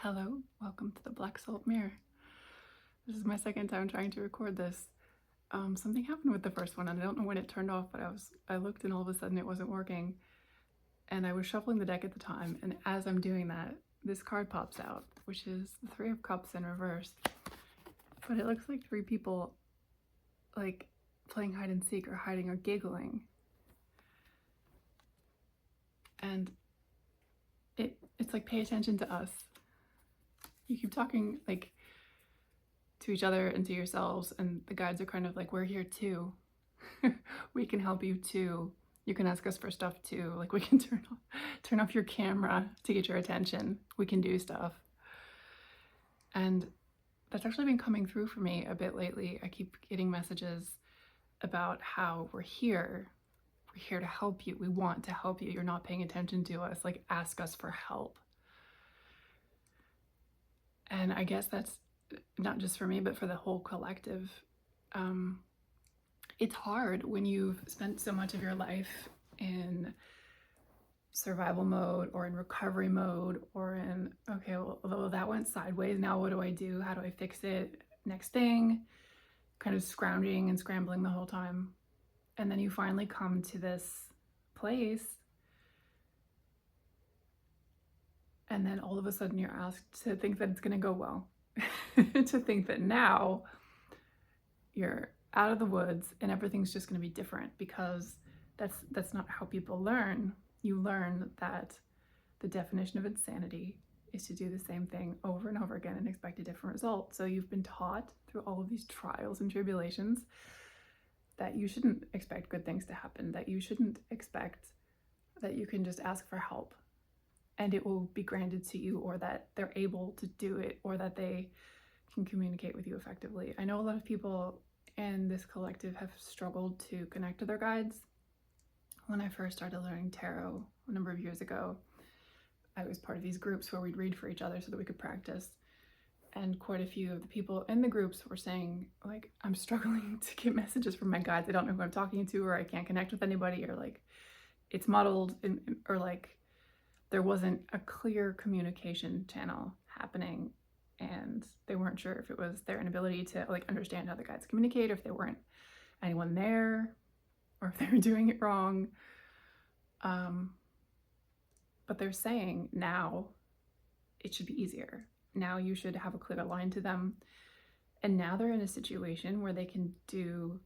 Hello, welcome to the Black Salt Mirror. This is my second time trying to record this. Something happened with the first one and I don't know when it turned off, but I looked and all of a sudden it wasn't working. And I was shuffling the deck at the time, and as I'm doing that, this card pops out, which is the Three of Cups in reverse. But it looks like three people like playing hide and seek or hiding or giggling. And it's like, pay attention to us. You keep talking like to each other and to yourselves, and the guides are kind of like, we're here too. We can help you too. You can ask us for stuff too. Like, we can turn off your camera to get your attention. We can do stuff. And that's actually been coming through for me a bit lately. I keep getting messages about how we're here. We're here to help you. We want to help you. You're not paying attention to us. Like, ask us for help. And I guess that's not just for me, but for the whole collective. It's hard when you've spent so much of your life in survival mode or in recovery mode or in, okay, well, that went sideways. Now what do I do? How do I fix it? Next thing, kind of scrounging and scrambling the whole time. And then you finally come to this place, and then all of a sudden you're asked to think that it's going to go well. To think that now you're out of the woods and everything's just going to be different, because that's not how people learn. You learn that the definition of insanity is to do the same thing over and over again and expect a different result. So you've been taught through all of these trials and tribulations that you shouldn't expect good things to happen, that you shouldn't expect that you can just ask for help and it will be granted to you, or that they're able to do it, or that they can communicate with you effectively. I know a lot of people in this collective have struggled to connect to their guides. When I first started learning tarot a number of years ago, I was part of these groups where we'd read for each other so that we could practice. And quite a few of the people in the groups were saying, like, I'm struggling to get messages from my guides. I don't know who I'm talking to, or I can't connect with anybody, or like it's muddled, or like there wasn't a clear communication channel happening, and they weren't sure if it was their inability to like understand how the guides communicate, or if there weren't anyone there, or if they were doing it wrong. But they're saying now it should be easier. Now you should have a clear line to them. And now they're in a situation where they can do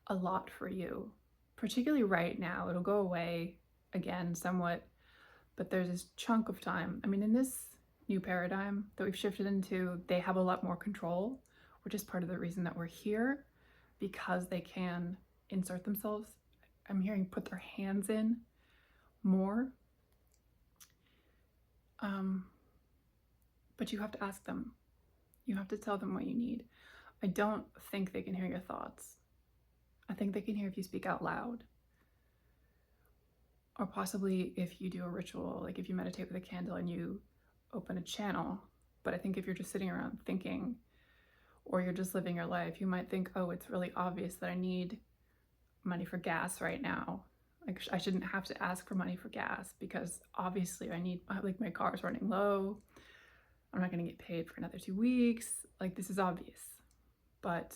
a lot for you, particularly right now. It'll go away again somewhat, but there's this chunk of time. I mean, in this new paradigm that we've shifted into, they have a lot more control, which is part of the reason that we're here, because they can insert themselves. I'm hearing put their hands in more. But you have to ask them. You have to tell them what you need. I don't think they can hear your thoughts. I think they can hear if you speak out loud. Or possibly if you do a ritual, like if you meditate with a candle and you open a channel. But I think if you're just sitting around thinking, or you're just living your life, you might think, oh, it's really obvious that I need money for gas right now. Like, I shouldn't have to ask for money for gas, because obviously I need, like, my car is running low. I'm not going to get paid for another 2 weeks. Like, this is obvious. But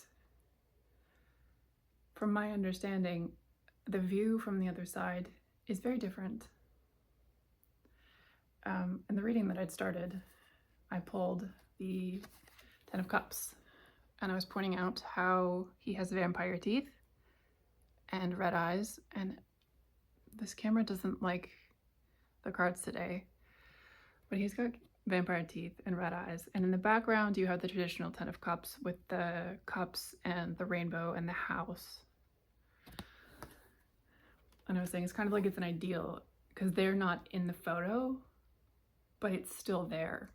from my understanding, the view from the other side is very different. In the reading that I'd started, I pulled the Ten of Cups, and I was pointing out how he has vampire teeth and red eyes, and this camera doesn't like the cards today, but he's got vampire teeth and red eyes. And in the background you have the traditional Ten of Cups with the cups and the rainbow and the house. And I was saying, it's kind of like it's an ideal, because they're not in the photo, but it's still there.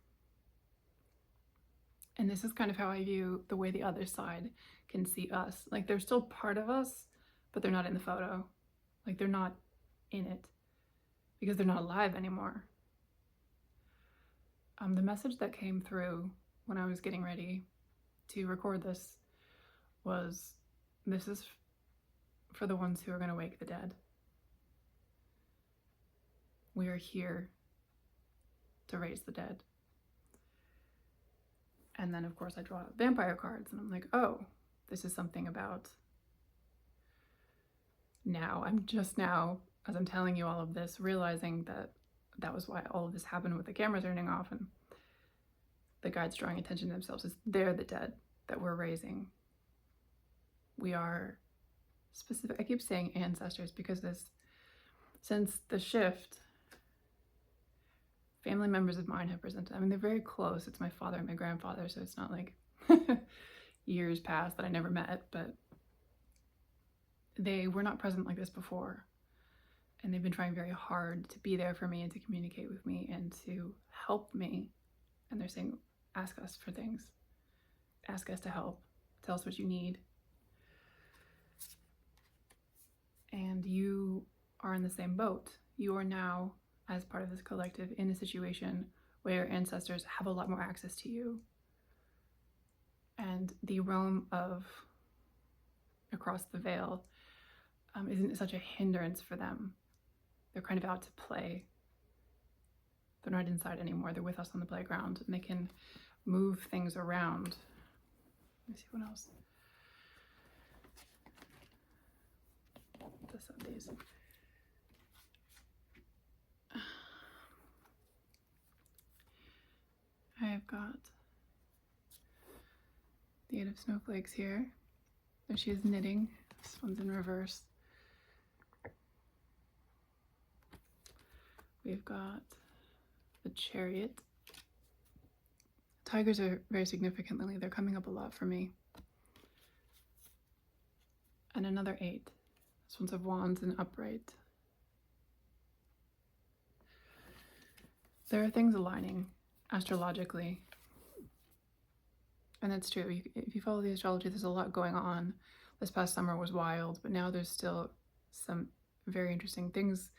And this is kind of how I view the way the other side can see us. Like, they're still part of us, but they're not in the photo. Like, they're not in it because they're not alive anymore. The message that came through when I was getting ready to record this was, this is for the ones who are going to wake the dead. We are here to raise the dead. And then, of course, I draw out vampire cards, and I'm like, oh, this is something about now. I'm just now, as I'm telling you all of this, realizing that that was why all of this happened with the camera turning off and the guides drawing attention to themselves. Is they're the dead that we're raising. We are specific. I keep saying ancestors because since the shift, family members of mine have presented. I mean, they're very close. It's my father and my grandfather, so it's not like years past that I never met, but they were not present like this before. And they've been trying very hard to be there for me and to communicate with me and to help me. And they're saying, ask us for things. Ask us to help. Tell us what you need. And you are in the same boat. You are now, as part of this collective, in a situation where your ancestors have a lot more access to you. And the realm of across the veil isn't such a hindrance for them. They're kind of out to play. They're not inside anymore. They're with us on the playground, and they can move things around. Let me see what else. This of these. I have got the 8 of snowflakes here. There she is knitting. This one's in reverse. We've got the Chariot. Tigers are very significantly, they're coming up a lot for me. And another 8. This one's of Wands and upright. There are things aligning astrologically. And that's true. If you follow the astrology, there's a lot going on. This past summer was wild, but now there's still some very interesting things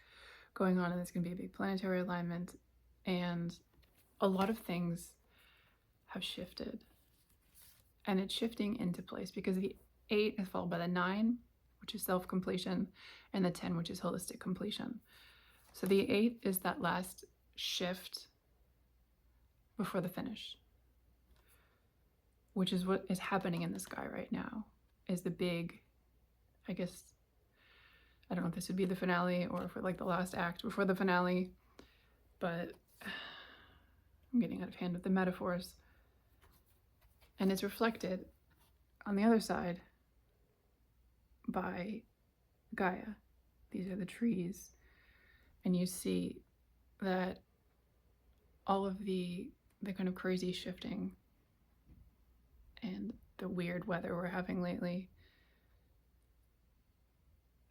going on, and there's going to be a big planetary alignment, and a lot of things have shifted. And it's shifting into place because the 8 is followed by the 9, which is self-completion, and the 10, which is holistic completion. So the 8 is that last shift before the finish, which is what is happening in the sky right now, is the big, I guess, I don't know if this would be the finale or if we're like the last act before the finale, but I'm getting out of hand with the metaphors. And it's reflected on the other side by Gaia. These are the trees. And you see that all of the kind of crazy shifting and the weird weather we're having lately,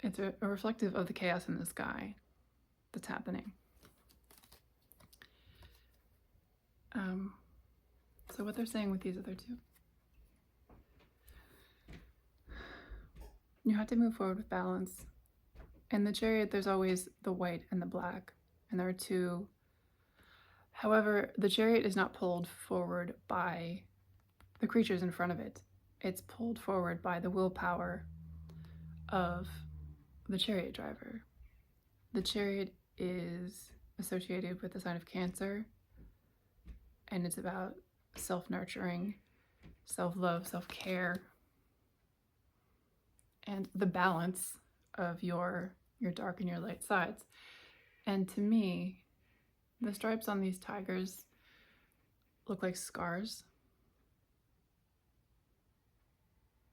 it's a reflective of the chaos in the sky that's happening. So what they're saying with these other two, you have to move forward with balance. In the Chariot, there's always the white and the black, and there are two. However, the Chariot is not pulled forward by the creatures in front of it. It's pulled forward by the willpower of the chariot driver. The Chariot is associated with the sign of Cancer, and it's about self-nurturing, self-love, self-care, and the balance of your dark and your light sides. And to me, the stripes on these tigers look like scars.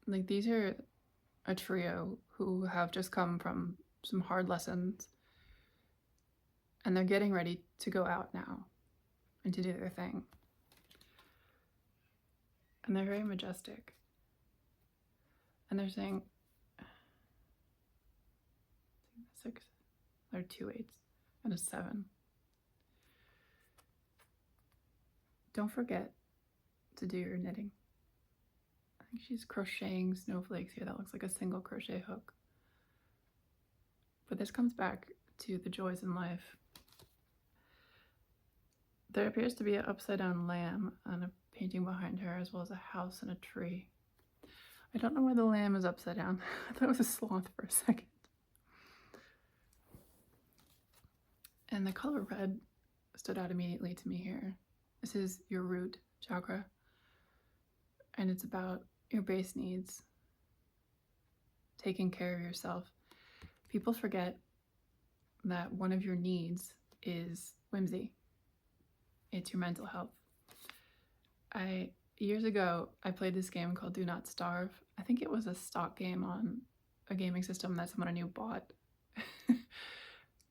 Like, these are a trio who have just come from some hard lessons, and they're getting ready to go out now and to do their thing. And they're very majestic. And they're saying, 6, there are 2 8s and a 7. Don't forget to do your knitting. I think she's crocheting snowflakes here. That looks like a single crochet hook. But this comes back to the joys in life. There appears to be an upside down lamb and a painting behind her, as well as a house and a tree. I don't know why the lamb is upside down. I thought it was a sloth for a second. And the color red stood out immediately to me here. This is your root chakra. and it's about your base needs, taking care of yourself. People forget that one of your needs is whimsy. It's your mental health. Years ago, I played this game called Do Not Starve. I think it was a stock game on a gaming system that someone I knew bought.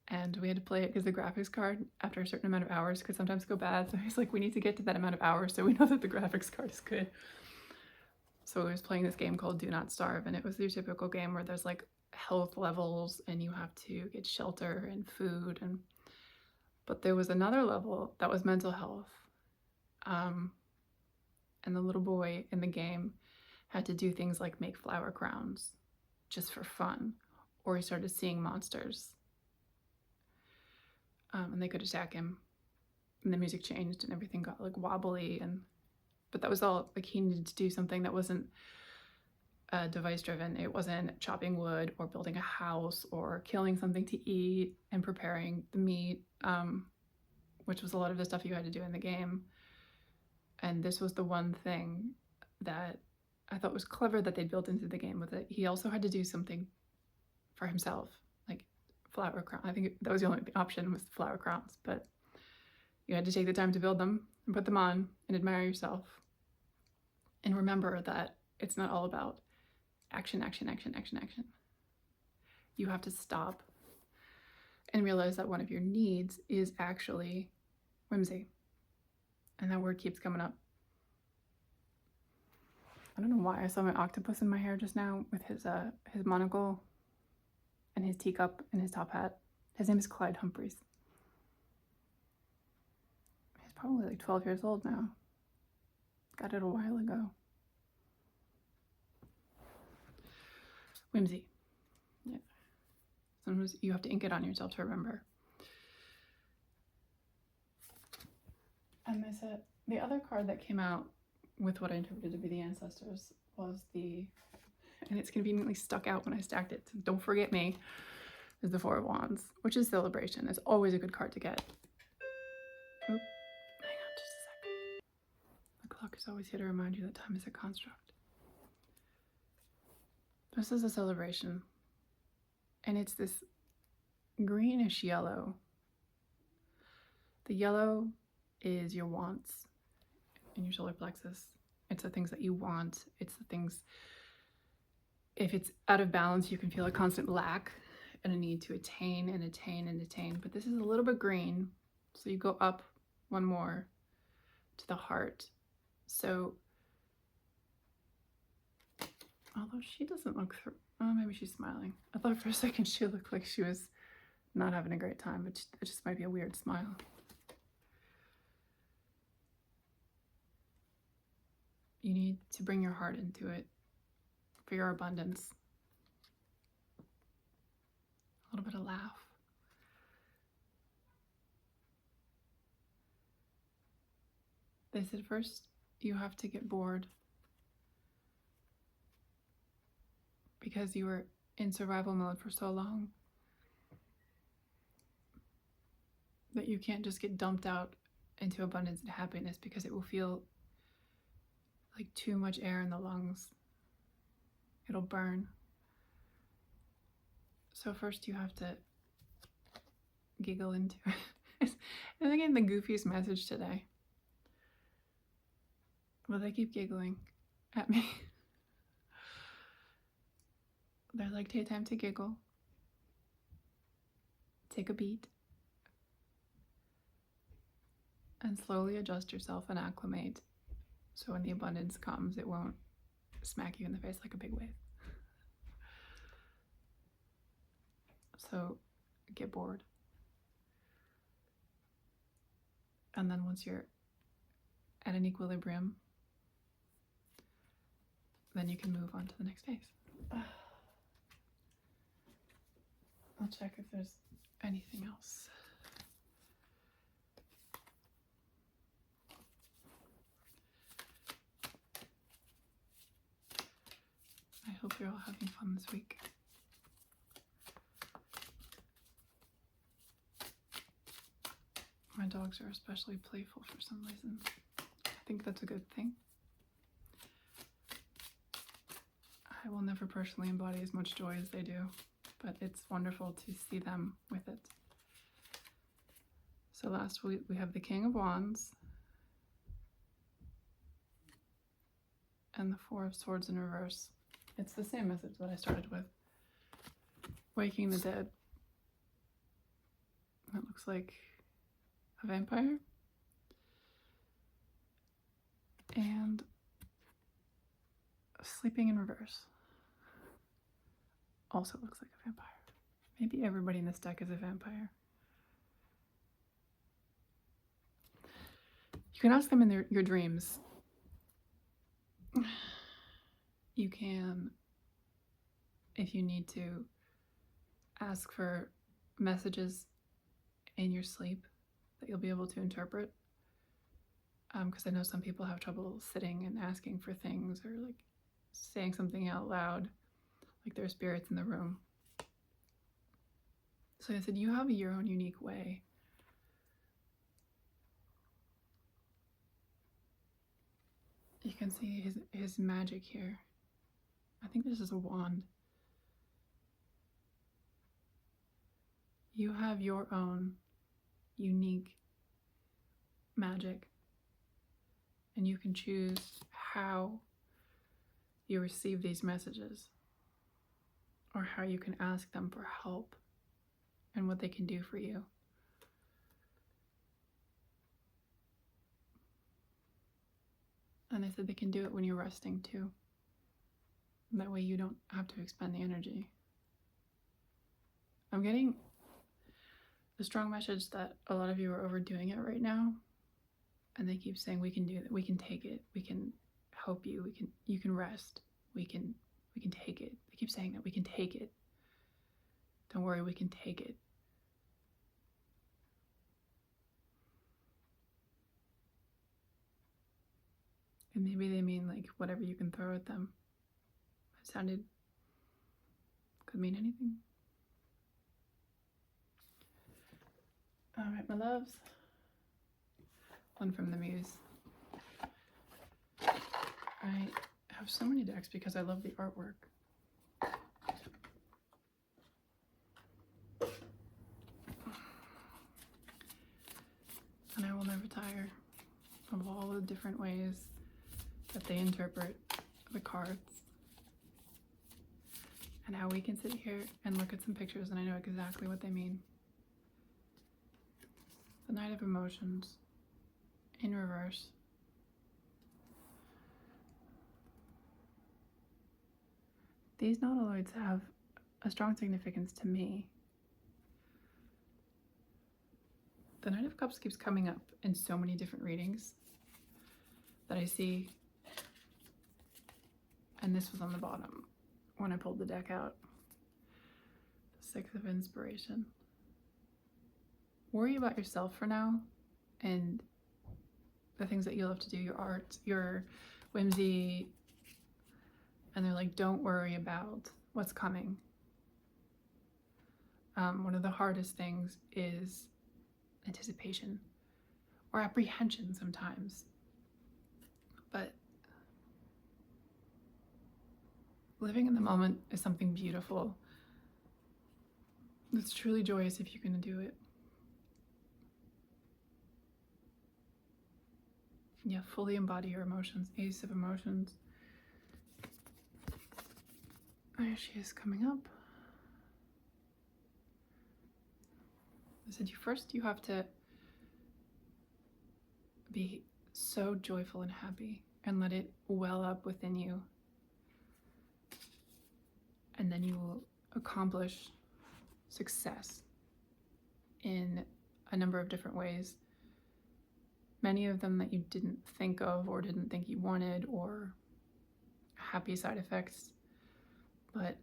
And we had to play it because the graphics card, after a certain amount of hours, could sometimes go bad. So he's like, we need to get to that amount of hours so we know that the graphics card is good. So I was playing this game called Do Not Starve, and it was your typical game where there's like health levels and you have to get shelter and food. But there was another level that was mental health. And the little boy in the game had to do things like make flower crowns just for fun, or he started seeing monsters. And they could attack him, and the music changed and everything got like wobbly, but that was all like he needed to do something that wasn't device driven. It wasn't chopping wood or building a house or killing something to eat and preparing the meat, which was a lot of the stuff you had to do in the game. And this was the one thing that I thought was clever that they built into the game with it. He also had to do something for himself, like flower crown. I think that was the only option, was flower crowns, but you had to take the time to build them and put them on and admire yourself. And remember that it's not all about action, action, action, action, action. You have to stop and realize that one of your needs is actually whimsy. And that word keeps coming up. I don't know why I saw my octopus in my hair just now with his monocle and his teacup and his top hat. His name is Clyde Humphreys. He's probably like 12 years old now. Got it a while ago. Whimsy. Yeah. Sometimes you have to ink it on yourself to remember. And the other card that came out with what I interpreted to be the ancestors was and it's conveniently stuck out when I stacked it, so don't forget me, is the Four of Wands, which is celebration. It's always a good card to get. Oop, hang on just a second. The clock is always here to remind you that time is a construct. This is a celebration, and it's this greenish yellow. The yellow is your wants in your solar plexus. It's the things that you want. It's the things, if it's out of balance, you can feel a constant lack and a need to attain and attain and attain. But this is a little bit green, so you go up one more to the heart. So, although she doesn't look through, oh, maybe she's smiling. I thought for a second she looked like she was not having a great time, but it just might be a weird smile. You need to bring your heart into it for your abundance. A little bit of laugh. They said first you have to get bored because you were in survival mode for so long that you can't just get dumped out into abundance and happiness, because it will feel like too much air in the lungs. It'll burn. So first you have to giggle into it. I'm getting the goofiest message today. But they keep giggling at me. They're like, take time to giggle. Take a beat. And slowly adjust yourself and acclimate. So when the abundance comes, it won't smack you in the face like a big wave. So get bored. And then once you're at an equilibrium, then you can move on to the next phase. I'll check if there's anything else. I hope you're all having fun this week. My dogs are especially playful for some reason. I think that's a good thing. I will never personally embody as much joy as they do, but it's wonderful to see them with it. So last week we have the King of Wands and the Four of Swords in reverse. It's the same message that I started with. Waking the dead. That looks like a vampire. And sleeping in reverse. Also looks like a vampire. Maybe everybody in this deck is a vampire. You can ask them in your dreams. You can, if you need to, ask for messages in your sleep that you'll be able to interpret. Because I know some people have trouble sitting and asking for things or like saying something out loud, like there are spirits in the room. So I said, you have your own unique way. You can see his magic here. I think this is a wand. You have your own unique magic, and you can choose how you receive these messages or how you can ask them for help and what they can do for you. And they said they can do it when you're resting too. That way you don't have to expend the energy. I'm getting the strong message that a lot of you are overdoing it right now. And they keep saying, we can do that, we can take it, we can help you, you can rest, we can take it. They keep saying that, we can take it. Don't worry, we can take it. And maybe they mean like whatever you can throw at them. It could mean anything. All right, my loves. One from the Muse. I have so many decks because I love the artwork. And I will never tire of all the different ways that they interpret the cards. And how we can sit here and look at some pictures and I know exactly what they mean. The Knight of Emotions in reverse. These nautiloids have a strong significance to me. The Knight of Cups keeps coming up in so many different readings that I see. And this was on the bottom when I pulled the deck out. The Six of Inspiration. Worry about yourself for now and the things that you love to do, your art, your whimsy. And they're like, don't worry about what's coming. One of the hardest things is anticipation or apprehension sometimes. But living in the moment is something beautiful. It's truly joyous if you can do it. Yeah, fully embody your emotions. Ace of Emotions. There she is coming up. I said, you have to be so joyful and happy and let it well up within you. And then you will accomplish success in a number of different ways. Many of them that you didn't think of or didn't think you wanted, or happy side effects, but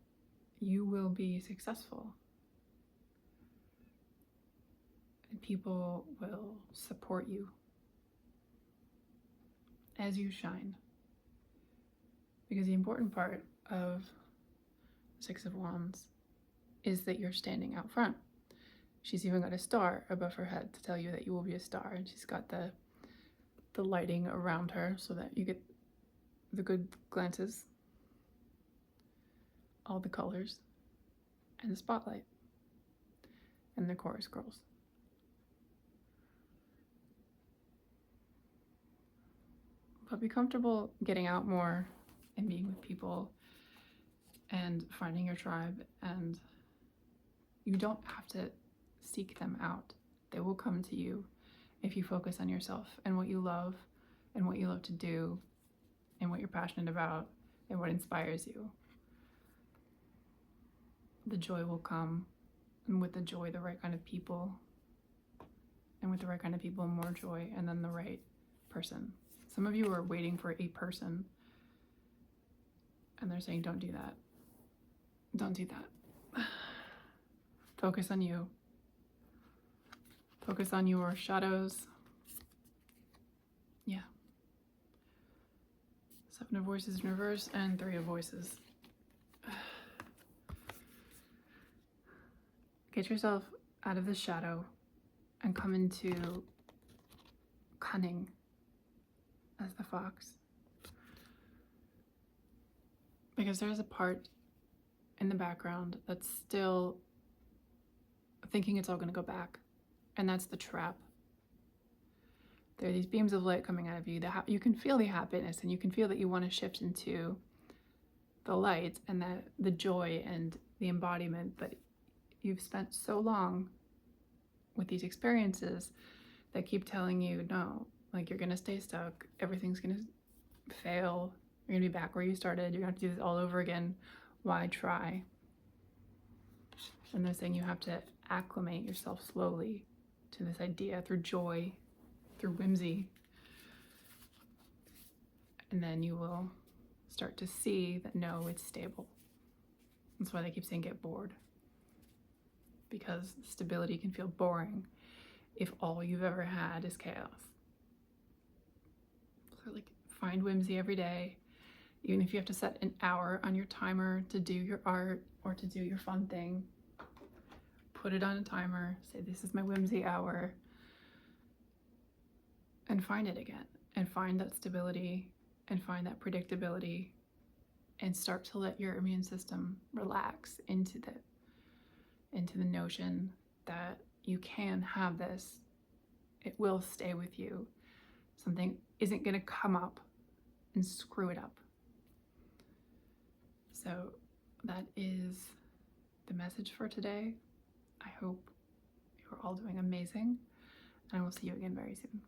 you will be successful. And people will support you as you shine. Because the important part of Six of Wands is that you're standing out front. She's even got a star above her head to tell you that you will be a star, and she's got the lighting around her so that you get the good glances. all the colors and the spotlight and the chorus girls. But be comfortable getting out more and being with people and finding your tribe, and you don't have to seek them out. They will come to you if you focus on yourself and what you love to do and what you're passionate about and what inspires you. The joy will come, and with the joy, the right kind of people, and with the right kind of people, more joy, and then the right person. Some of you are waiting for a person, and they're saying, don't do that. Don't do that. Focus on you. Focus on your shadows. Yeah. 7 of Voices in reverse and 3 of Voices. Get yourself out of the shadow and come into cunning as the fox. Because there's a part in the background that's still thinking it's all going to go back. And that's the trap. There are these beams of light coming out of you. You can feel the happiness, and you can feel that you want to shift into the light and the joy and the embodiment, but you've spent so long with these experiences that keep telling you, no, like you're going to stay stuck. Everything's going to fail. You're going to be back where you started. You're going to have to do this all over again. Why try? And they're saying you have to acclimate yourself slowly to this idea through joy, through whimsy. And then you will start to see that no, it's stable. That's why they keep saying get bored. Because stability can feel boring if all you've ever had is chaos. So like find whimsy every day. Even if you have to set an hour on your timer to do your art or to do your fun thing, put it on a timer, say this is my whimsy hour, and find it again, and find that stability and find that predictability, and start to let your immune system relax into the notion that you can have this. It will stay with you. Something isn't going to come up and screw it up. So that is the message for today. I hope you're all doing amazing, and I will see you again very soon.